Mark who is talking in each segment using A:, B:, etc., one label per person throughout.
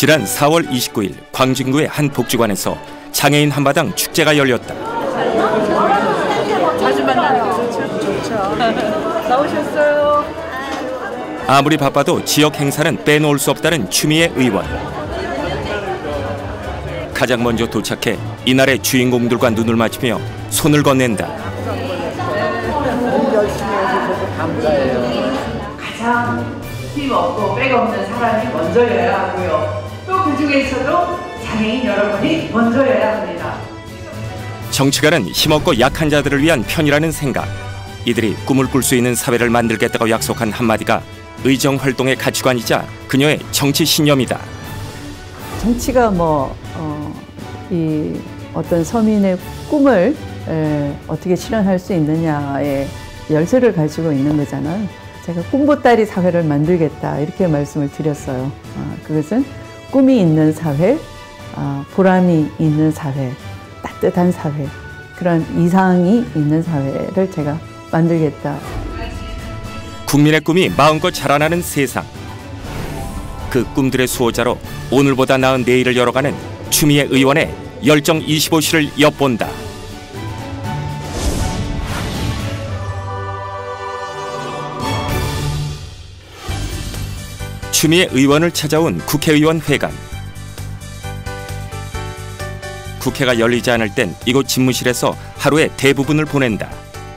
A: 지난 4월 29일 광진구의 한 복지관에서 장애인 한마당 축제가 열렸다.
B: 자주 만나요. 좋죠. 나오셨어요.
A: 아무리 바빠도 지역 행사는 빼놓을 수 없다는 추미애 의원. 가장 먼저 도착해 이날의 주인공들과 눈을 맞추며 손을 건넨다.
C: 너무 열심히 해주셔서 감사해요.
B: 가장 힘없고 백 없는 사람이 먼저여야 하고요. 또 그중에서도 장애인 여러분이 먼저여야 합니다.
A: 정치가는 힘없고 약한 자들을 위한 편이라는 생각. 이들이 꿈을 꿀 수 있는 사회를 만들겠다고 약속한 한마디가 의정 활동의 가치관이자 그녀의 정치 신념이다.
D: 정치가 이 어떤 서민의 꿈을 어떻게 실현할 수 있느냐의 열쇠를 가지고 있는 거잖아요. 제가 꿈보따리 사회를 만들겠다 이렇게 말씀을 드렸어요. 그것은 꿈이 있는 사회, 보람이 있는 사회, 따뜻한 사회, 그런 이상이 있는 사회를 제가 만들겠다.
A: 국민의 꿈이 마음껏 자라나는 세상. 그 꿈들의 수호자로 오늘보다 나은 내일을 열어가는 추미애 의원의 열정 25시를 엿본다. 추미애 의원을 찾아온 국회의원 회관. 국회가 열리지 않을 땐 이곳 집무실에서 하루의 대부분을 보낸다.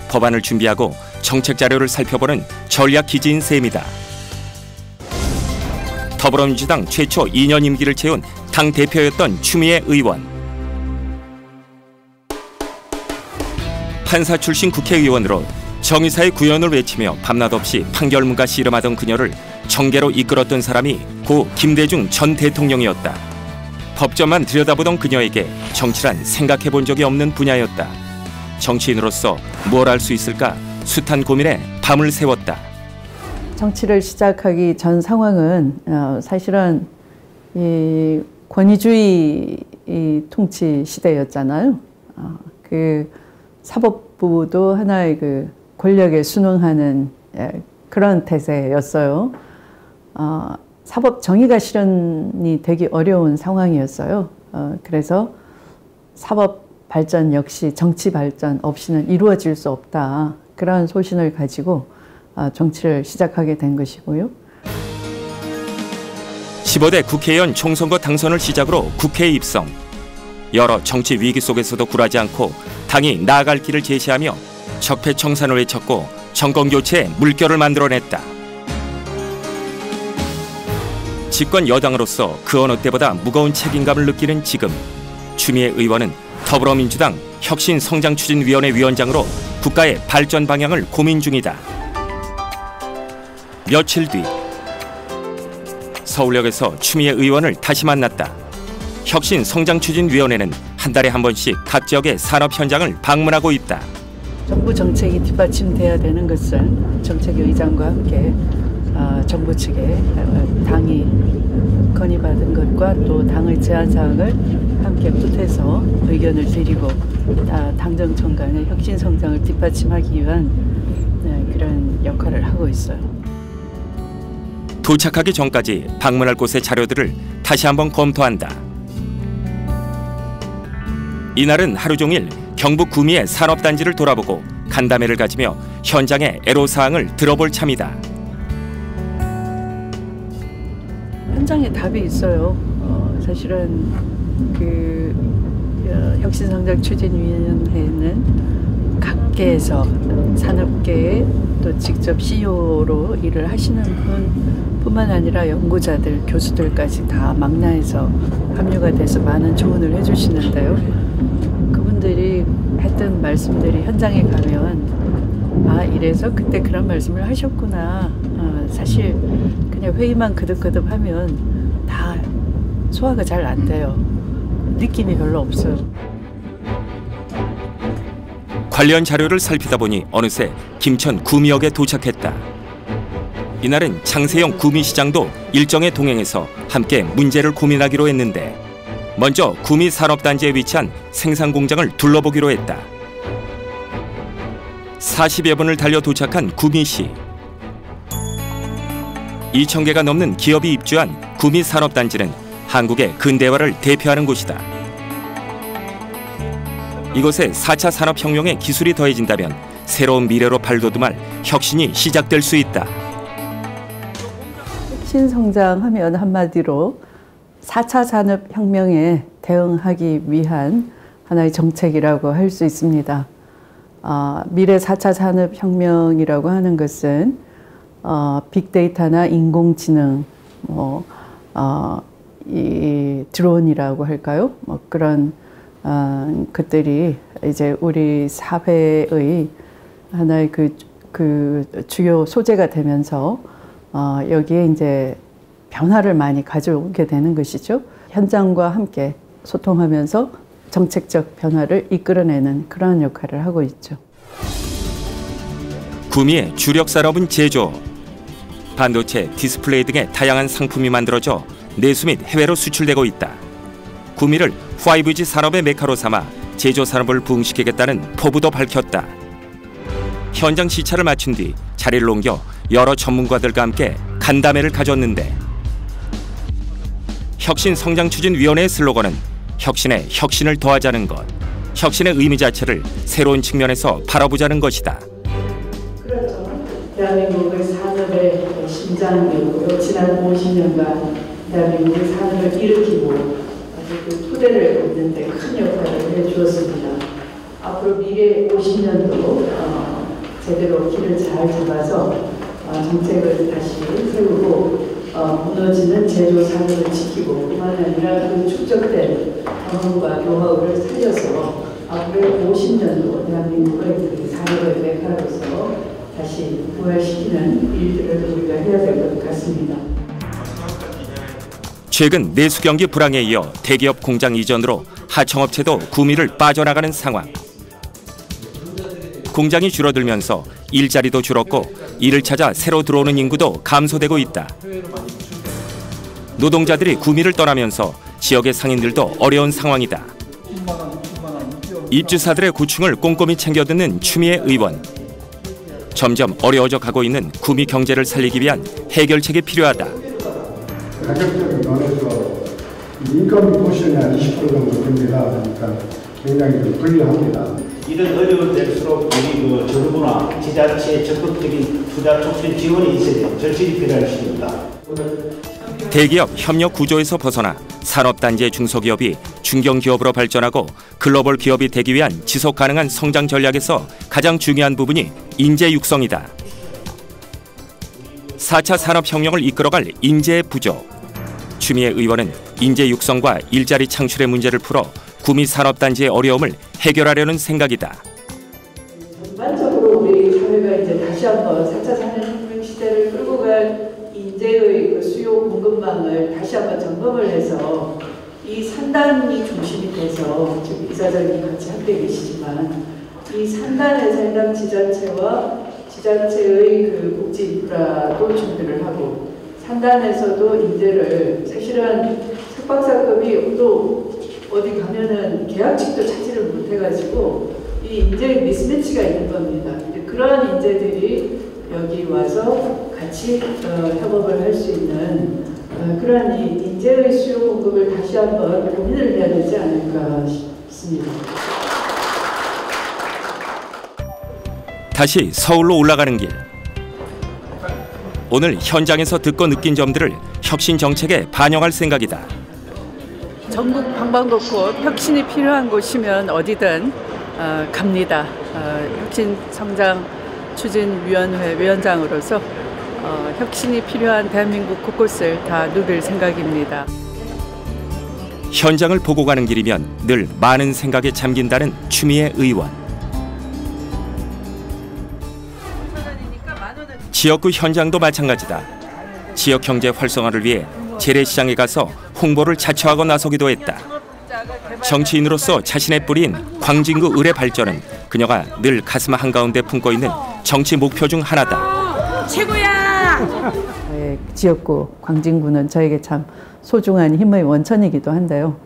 A: 법안을 준비하고 정책 자료를 살펴보는 전략 기지인 셈이다. 더불어민주당 최초 2년 임기를 채운 당 대표였던 추미애 의원. 판사 출신 국회의원으로 정의사의 구현을 외치며 밤낮 없이 판결문과 씨름하던 그녀를 정계로 이끌었던 사람이 고 김대중 전 대통령이었다. 법전만 들여다보던 그녀에게 정치란 생각해본 적이 없는 분야였다. 정치인으로서 뭘 할 수 있을까 숱한 고민에 밤을 새웠다.
D: 정치를 시작하기 전 상황은 사실은 이 권위주의 통치 시대였잖아요. 그 사법부도 하나의 그 권력에 순응하는 그런 태세였어요. 사법 정의가 실현이 되기 어려운 상황이었어요. 그래서 사법 발전 역시 정치 발전 없이는 이루어질 수 없다. 그런 소신을 가지고 정치를 시작하게 된 것이고요.
A: 15대 국회의원 총선거 당선을 시작으로 국회에 입성. 여러 정치 위기 속에서도 굴하지 않고 당이 나아갈 길을 제시하며 적폐청산을 외쳤고 정권교체에 물결을 만들어냈다. 집권 여당으로서 그 어느 때보다 무거운 책임감을 느끼는 지금 추미애 의원은 더불어민주당 혁신성장추진위원회 위원장으로 국가의 발전 방향을 고민 중이다. 며칠 뒤 서울역에서 추미애 의원을 다시 만났다. 혁신성장추진위원회는 한 달에 한 번씩 각 지역의 산업 현장을 방문하고 있다.
D: 정부 정책이 뒷받침돼야 되는 것은 정책의장과 함께 정부 측에 당이 건의받은 것과 또 당의 제안사항을 함께 보태서 의견을 드리고 당정청 간의 혁신성장을 뒷받침하기 위한 그런 역할을 하고 있어요.
A: 도착하기 전까지 방문할 곳의 자료들을 다시 한번 검토한다. 이날은 하루 종일 경북 구미의 산업단지를 돌아보고 간담회를 가지며 현장의 애로사항을 들어볼 참이다.
D: 현장에 답이 있어요. 사실은 그 혁신성장추진위원회는 각계에서 산업계에 또 직접 CEO로 일을 하시는 분뿐만 아니라 연구자들, 교수들까지 다 망라해서 합류가 돼서 많은 조언을 해주시는데요. 그분들이 했던 말씀들이 현장에 가면 이래서 그때 그런 말씀을 하셨구나. 사실 그냥 회의만 그득그득하면 다 소화가 잘 안 돼요. 느낌이 별로 없어요.
A: 관련 자료를 살피다 보니 어느새 김천 구미역에 도착했다. 이날은 장세영 구미시장도 일정에 동행해서 함께 문제를 고민하기로 했는데 먼저 구미 산업단지에 위치한 생산공장을 둘러보기로 했다. 40여 분을 달려 도착한 구미시. 2,000개가 넘는 기업이 입주한 구미 산업단지는 한국의 근대화를 대표하는 곳이다. 이곳에 4차 산업혁명의 기술이 더해진다면 새로운 미래로 발돋움할 혁신이 시작될 수 있다.
D: 혁신 성장하면 한마디로 4차 산업혁명에 대응하기 위한 하나의 정책이라고 할 수 있습니다. 미래 4차 산업혁명이라고 하는 것은 빅데이터나 인공지능, 이 드론이라고 할까요? 그런 것들이 이제 우리 사회의 하나의 그 주요 소재가 되면서 여기에 이제 변화를 많이 가져오게 되는 것이죠. 현장과 함께 소통하면서 정책적 변화를 이끌어내는 그러한 역할을 하고 있죠.
A: 구미의 주력 산업은 제조. 반도체, 디스플레이 등의 다양한 상품이 만들어져 내수 및 해외로 수출되고 있다. 구미를 5G 산업의 메카로 삼아 제조 산업을 부흥시키겠다는 포부도 밝혔다. 현장 시차를 마친 뒤 자리를 옮겨 여러 전문가들과 함께 간담회를 가졌는데 혁신성장추진위원회의 슬로건은 혁신에 혁신을 더하자는 것, 혁신의 의미 자체를 새로운 측면에서 바라보자는 것이다.
B: 그렇죠. 대한민국의 산업의 심장이었고요. 지난 50년간 대한민국의 산업을 일으키고 그 토대를 걷는 데 큰 역할을 해주었습니다. 앞으로 미래 50년도 제대로 길을 잘 잡아서 정책을 다시 세우고 무너지는 제조 산업을 지키고 뿐만 아니라 그 축적된 경험과 노하우를 살려서 앞으로 50년도 대한민국의 그 산업의 메카로서 다시 부활시키는 일들을 우리가 해야 될 것 같습니다.
A: 최근 내수 경기 불황에 이어 대기업 공장 이전으로 하청업체도 구미를 빠져나가는 상황. 공장이 줄어들면서 일자리도 줄었고 이를 찾아 새로 들어오는 인구도 감소되고 있다. 노동자들이 구미를 떠나면서 지역의 상인들도 어려운 상황이다. 입주사들의 고충을 꼼꼼히 챙겨듣는 추미애 의원. 점점 어려워져 가고 있는 구미 경제를 살리기 위한 해결책이 필요하다.
E: 가격적인 면에서 인건비 포션이 한 20% 정도 됩니다. 그러니까 굉장히 좀 불리합니다.
F: 이런 어려울 때일수록 우리 정부나 지자체의 적극적인 투자 촉진 지원이 있어야 절실히 필요할 것입니다.
A: 대기업 협력 구조에서 벗어나 산업단지의 중소기업이 중견기업으로 발전하고 글로벌 기업이 되기 위한 지속가능한 성장 전략에서 가장 중요한 부분이 인재 육성이다. 4차 산업혁명을 이끌어갈 인재의 부족. 추미애 의원은 인재 육성과 일자리 창출의 문제를 풀어 구미 산업단지의 어려움을 해결하려는 생각이다.
B: 전반적으로 우리 사회가 이제 다시 한번 4차 산업혁명 시대를 끌고 갈 인재의 그 수요 공급망을 다시 한번 점검을 해서 이 산단이 중심이 돼서 지금 이사장님 같이 함께 계시지만 이 산단에서 해당 지자체와 지자체의 그 복지 인프라도 준비를 하고 산단에서도 인재를 사실은 석박사급이 또 어디 가면은 계약직도 차지를 못해가지고 이 인재의 미스매치가 있는 겁니다. 그러한 인재들이 여기 와서 같이 협업을 할 수 있는 그러한 이 인재의 수요 공급을 다시 한번 고민을 해야 되지 않을까 싶습니다.
A: 다시 서울로 올라가는 길. 오늘 현장에서 듣고 느낀 점들을 혁신 정책에 반영할 생각이다.
D: 전국 방방곡곡 혁신이 필요한 곳이면 어디든 갑니다. 혁신성장추진위원회 위원장으로서 혁신이 필요한 대한민국 곳곳을 다 누빌 생각입니다.
A: 현장을 보고 가는 길이면 늘 많은 생각에 잠긴다는 추미애 의원. 지역구 현장도 마찬가지다. 지역 경제 활성화를 위해 재래시장에 가서 홍보를 자처하고 나서기도 했다. 정치인으로서 자신의 뿌리인 광진구 의뢰 발전은 그녀가 늘 가슴 한가운데 품고 있는 정치 목표 중 하나다.
D: 최고야! 지역구 광진구는 저에게 참 소중한 힘의 원천이기도 한데요.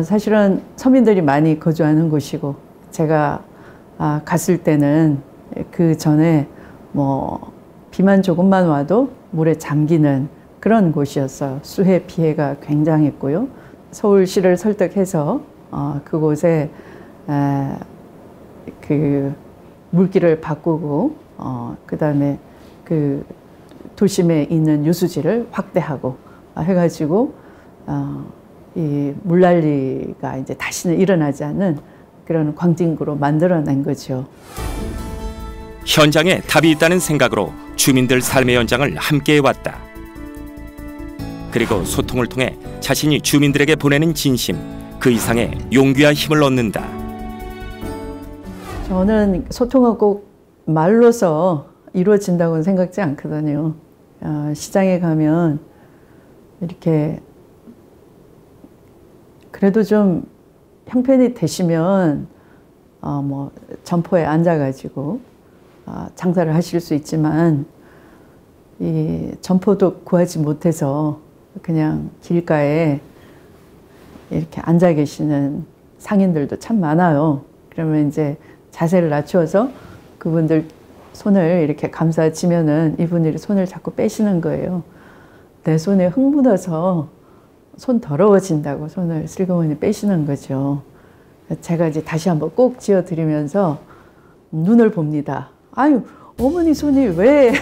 D: 사실은 서민들이 많이 거주하는 곳이고 제가 갔을 때는 그 전에 비만 조금만 와도 물에 잠기는 그런 곳이었어요. 수해 피해가 굉장했고요. 서울시를 설득해서 그곳에 그 물길을 바꾸고 그다음에 그 도심에 있는 유수지를 확대하고 해가지고 이 물난리가 이제 다시는 일어나지 않는 그런 광진구로 만들어낸 거죠.
A: 현장에 답이 있다는 생각으로 주민들 삶의 현장을 함께 해왔다. 그리고 소통을 통해 자신이 주민들에게 보내는 진심, 그 이상의 용기와 힘을 얻는다.
D: 저는 소통은 꼭 말로서 이루어진다고는 생각지 않거든요. 시장에 가면 이렇게 그래도 좀 형편이 되시면 뭐 점포에 앉아가지고 장사를 하실 수 있지만 이 점포도 구하지 못해서 그냥 길가에 이렇게 앉아 계시는 상인들도 참 많아요. 그러면 이제 자세를 낮추어서 그분들 손을 이렇게 감싸지면은 이분들이 손을 자꾸 빼시는 거예요. 내 손에 흙 묻어서 손 더러워진다고 손을 슬그머니 빼시는 거죠. 제가 이제 다시 한번 꼭 지어드리면서 눈을 봅니다. 아유, 어머니 손이 왜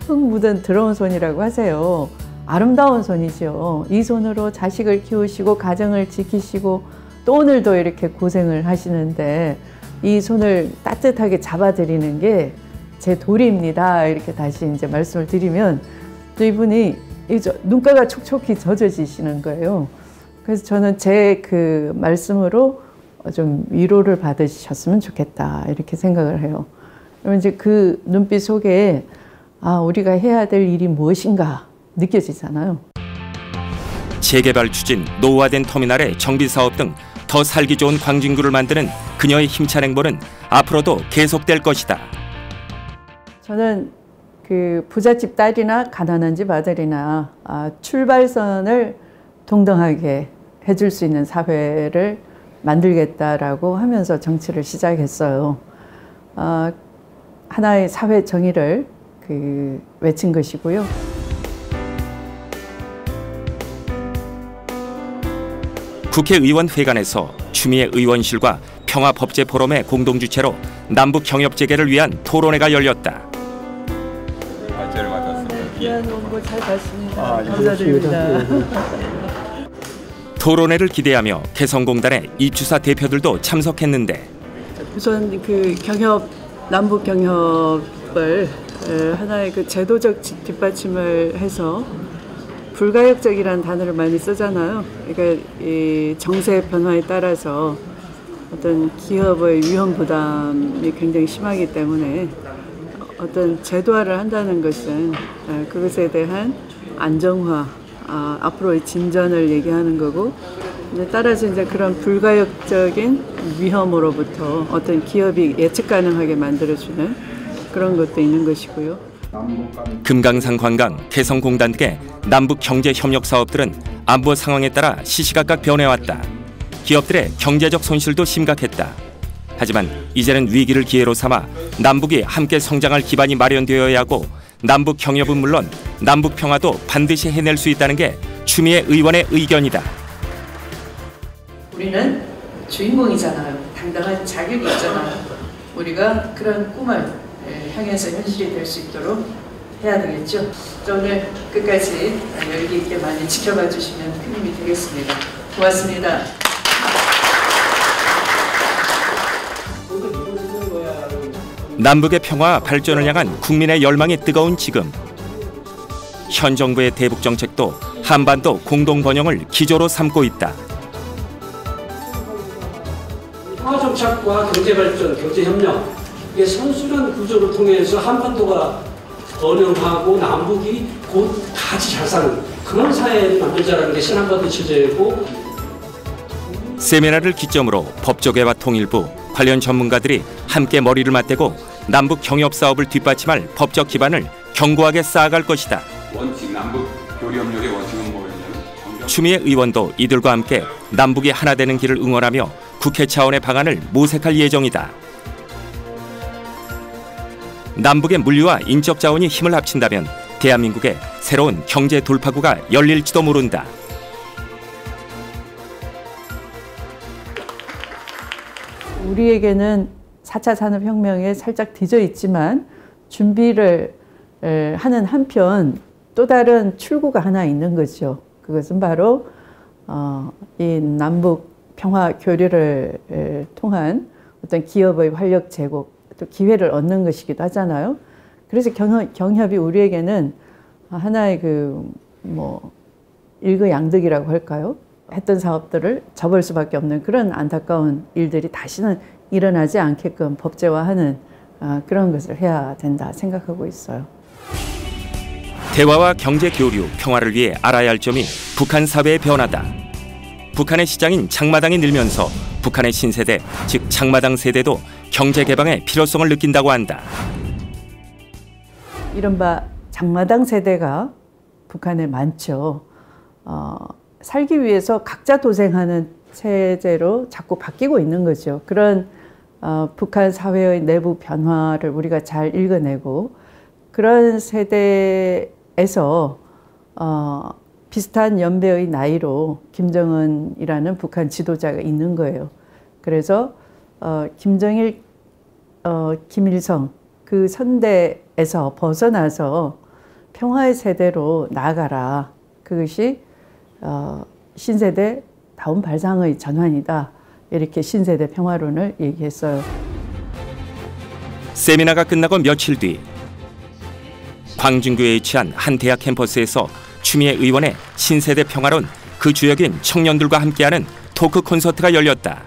D: 흙 묻은 더러운 손이라고 하세요. 아름다운 손이죠. 이 손으로 자식을 키우시고 가정을 지키시고 또 오늘도 이렇게 고생을 하시는데 이 손을 따뜻하게 잡아드리는 게 제 도리입니다. 이렇게 다시 이제 말씀을 드리면 또 이분이 눈가가 촉촉히 젖어지시는 거예요. 그래서 저는 제 그 말씀으로 좀 위로를 받으셨으면 좋겠다 이렇게 생각을 해요. 그러면 이제 그 눈빛 속에 우리가 해야 될 일이 무엇인가 느껴지잖아요.
A: 재개발 추진, 노후화된 터미널의 정비 사업 등 더 살기 좋은 광진구를 만드는 그녀의 힘찬 행보는 앞으로도 계속될 것이다.
D: 저는 그 부잣집 딸이나 가난한 집 아들이나 출발선을 동등하게 해줄 수 있는 사회를 만들겠다라고 하면서 정치를 시작했어요. 하나의 사회 정의를 외친 것이고요.
A: 국회의원회관에서 추미애 의원실과 평화법제포럼의 공동주최로 남북 경협 재개를 위한 토론회가 열렸다.
G: 발제를 맡았습니다.
D: 귀한 원고 잘 봤습니다. 감사드립니다.
A: 토론회를 기대하며 개성공단의 입주사 대표들도 참석했는데
D: 우선 그 경협, 남북 경협을 하나의 그 제도적 뒷받침을 해서 불가역적이라는 단어를 많이 쓰잖아요. 그러니까 이 정세 변화에 따라서 어떤 기업의 위험 부담이 굉장히 심하기 때문에 어떤 제도화를 한다는 것은 그것에 대한 안정화, 앞으로의 진전을 얘기하는 거고, 따라서 이제 그런 불가역적인 위험으로부터 어떤 기업이 예측 가능하게 만들어주는 그런 것도 있는 것이고요.
A: 금강산 관광, 개성공단 등의 남북 경제 협력 사업들은 안보 상황에 따라 시시각각 변해왔다. 기업들의 경제적 손실도 심각했다. 하지만 이제는 위기를 기회로 삼아 남북이 함께 성장할 기반이 마련되어야 하고 남북 경협은 물론 남북 평화도 반드시 해낼 수 있다는 게 추미애 의원의 의견이다.
B: 우리는 주인공이잖아요. 당당한 자격이 있잖아요. 우리가 그런 꿈을 향해서 현실이 될 수 있도록 해야 되겠죠. 오늘 끝까지 열기 있게 많이 지켜봐 주시면 큰 힘이 되겠습니다. 고맙습니다.
A: 남북의 평화 발전을 향한 국민의 열망이 뜨거운 지금, 현 정부의 대북 정책도 한반도 공동 번영을 기조로 삼고 있다.
H: 평화 정착과 경제 발전, 경제 협력, 이게 선순환 구조를 통해서 한반도가 번영하고 남북이 곧 같이 잘 사는 그런 사회를 만들자라는 게 신한반도 체제고.
A: 세미나를 기점으로 법조계와 통일부, 관련 전문가들이 함께 머리를 맞대고 남북 경협 사업을 뒷받침할 법적 기반을 견고하게 쌓아갈 것이다.
G: 원칙 남북 교류 협력의 원칙은 뭐였냐면
A: 추미애 의원도 이들과 함께 남북이 하나 되는 길을 응원하며 국회 차원의 방안을 모색할 예정이다. 남북의 물리와 인적 자원이 힘을 합친다면 대한민국의 새로운 경제 돌파구가 열릴지도 모른다.
D: 우리에게는 4차 산업혁명에 살짝 뒤져 있지만 준비를 하는 한편 또 다른 출구가 하나 있는 거죠. 그것은 바로 이 남북 평화 교류를 통한 어떤 기업의 활력 제고 또 기회를 얻는 것이기도 하잖아요. 그래서 경협이 우리에게는 하나의 일거양득이라고 할까요? 했던 사업들을 접을 수밖에 없는 그런 안타까운 일들이 다시는 일어나지 않게끔 법제화하는 그런 것을 해야 된다 생각하고 있어요.
A: 대화와 경제 교류, 평화를 위해 알아야 할 점이 북한 사회의 변화다. 북한의 시장인 장마당이 늘면서 북한의 신세대, 즉 장마당 세대도 경제 개방의 필요성을 느낀다고 한다.
D: 이른바 장마당 세대가 북한에 많죠. 살기 위해서 각자 도생하는 체제로 자꾸 바뀌고 있는 거죠. 그런 북한 사회의 내부 변화를 우리가 잘 읽어내고 그런 세대에서 비슷한 연배의 나이로 김정은이라는 북한 지도자가 있는 거예요. 그래서 김정일, 김일성 그 선대에서 벗어나서 평화의 세대로 나아가라. 그것이 신세대 다운 발상의 전환이다. 이렇게 신세대 평화론을 얘기했어요.
A: 세미나가 끝나고 며칠 뒤 광진구에 위치한 한 대학 캠퍼스에서 추미애 의원의 신세대 평화론 그 주역인 청년들과 함께하는 토크 콘서트가 열렸다.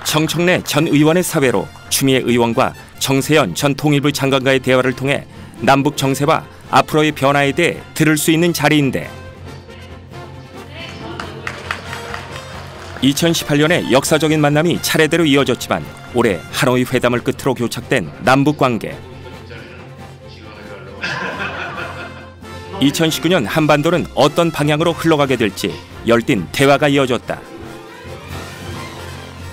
A: 정청래 전 의원의 사회로 추미애 의원과 정세현 전 통일부 장관과의 대화를 통해 남북 정세와 앞으로의 변화에 대해 들을 수 있는 자리인데 2018년에 역사적인 만남이 차례대로 이어졌지만 올해 하노이 회담을 끝으로 교착된 남북 관계. 2019년 한반도는 어떤 방향으로 흘러가게 될지 열띤 대화가 이어졌다.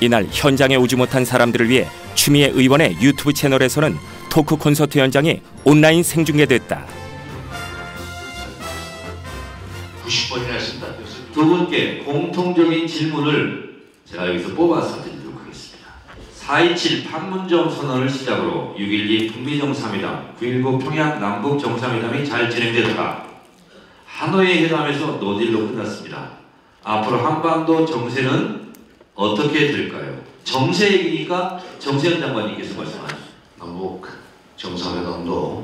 A: 이날 현장에 오지 못한 사람들을 위해 추미애 의원의 유튜브 채널에서는 토크 콘서트 현장이 온라인 생중계됐다.
I: 90번이나 했습니다. 두 분께 공통적인 질문을 제가 여기서 뽑아서 드리도록 하겠습니다. 4.27 판문점 선언을 시작으로 6.12 북미정상회담, 9.19 평양 남북 정상회담이 잘 진행되다가 하노이 회담에서 노딜로 끝났습니다. 앞으로 한반도 정세는 어떻게 될까요? 정세 얘기니까 정세현 장관님께서 말씀하시죠.
J: 남북 정상회담도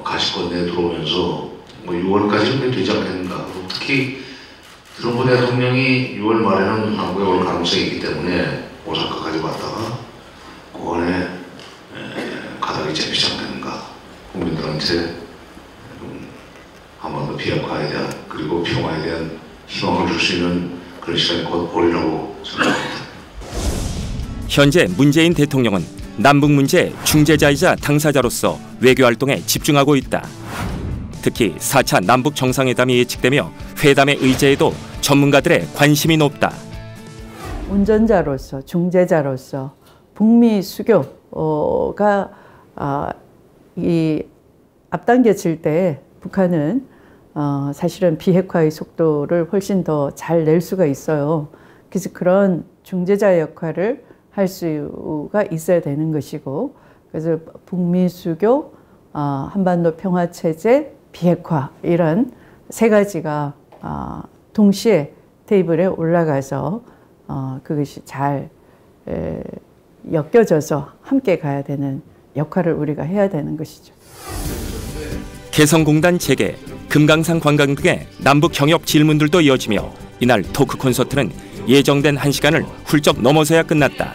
J: 가시권 내에 들어오면서 6월까지는 되지 않겠는가. 특히 트럼프 대통령이 6월 말에는 한국에 올 가능성이 있기 때문에 오사카까지 왔다가 고간에 가닥이 잡히지 않겠는가. 국민들한테 한반도 비핵화에 대한 그리고 평화에 대한 희망을 줄 수 있는 그런 시간이 곧 오리라고 생각합니다.
A: 현재 문재인 대통령은 남북 문제 중재자이자 당사자로서 외교활동에 집중하고 있다. 특히 4차 남북 정상회담이 예측되며 회담의 의제에도 전문가들의 관심이 높다.
D: 운전자로서 중재자로서 북미 수교가 이 앞당겨질 때 북한은 사실은 비핵화의 속도를 훨씬 더 잘 낼 수가 있어요. 그래서 그런 중재자 역할을 할 수가 있어야 되는 것이고, 그래서 북미 수교, 한반도 평화체제, 비핵화 이런 세 가지가 동시에 테이블에 올라가서 그것이 잘 엮여져서 함께 가야 되는 역할을 우리가 해야 되는 것이죠.
A: 개성공단 재개, 금강산 관광 등의 남북 경협 질문들도 이어지며 이날 토크 콘서트는 예정된 1시간을 훌쩍 넘어서야 끝났다.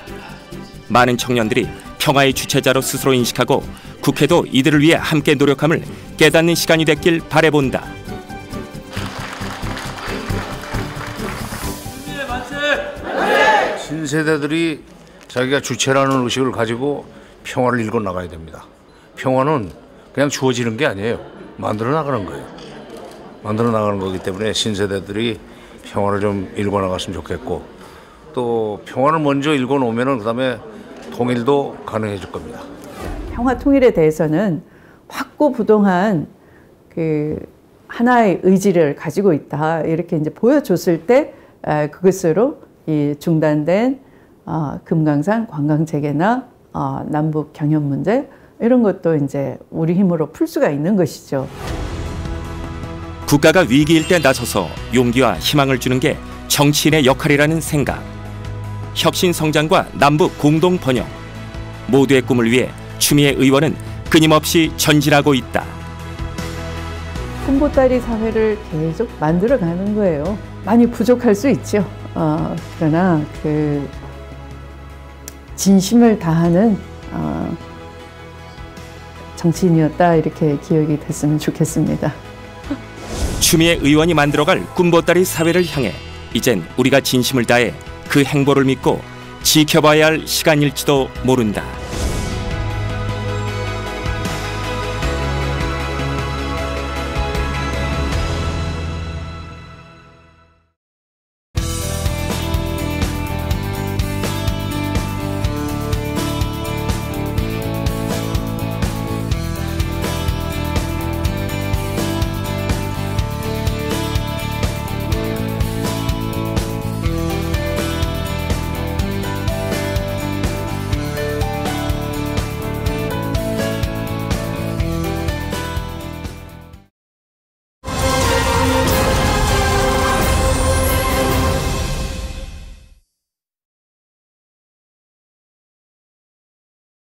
A: 많은 청년들이 평화의 주체자로 스스로 인식하고 국회도 이들을 위해 함께 노력함을 깨닫는 시간이 됐길 바라본다.
K: 신세대들이 자기가 주체라는 의식을 가지고 평화를 일궈 나가야 됩니다. 평화는 그냥 주어지는 게 아니에요. 만들어 나가는 거예요. 만들어 나가는 거기 때문에 신세대들이 평화를 좀 일궈 나갔으면 좋겠고, 또 평화를 먼저 일궈 놓으면 그다음에 통일도 가능해질 겁니다.
D: 평화 통일에 대해서는 확고부동한 그 하나의 의지를 가지고 있다. 이렇게 이제 보여줬을 때 그것으로 이 중단된 금강산 관광 재개나 남북 경협 문제 이런 것도 이제 우리 힘으로 풀 수가 있는 것이죠.
A: 국가가 위기일 때 나서서 용기와 희망을 주는 게 정치인의 역할이라는 생각. 혁신 성장과 남북 공동 번영. 모두의 꿈을 위해 추미애 의원은 끊임없이 전진하고 있다.
D: 꿈보따리 사회를 계속 만들어가는 거예요. 많이 부족할 수 있죠. 그러나 그 진심을 다하는 정치인이었다 이렇게 기억이 됐으면 좋겠습니다.
A: 추미애 의원이 만들어갈 꿈보따리 사회를 향해 이젠 우리가 진심을 다해 그 행보를 믿고 지켜봐야 할 시간일지도 모른다.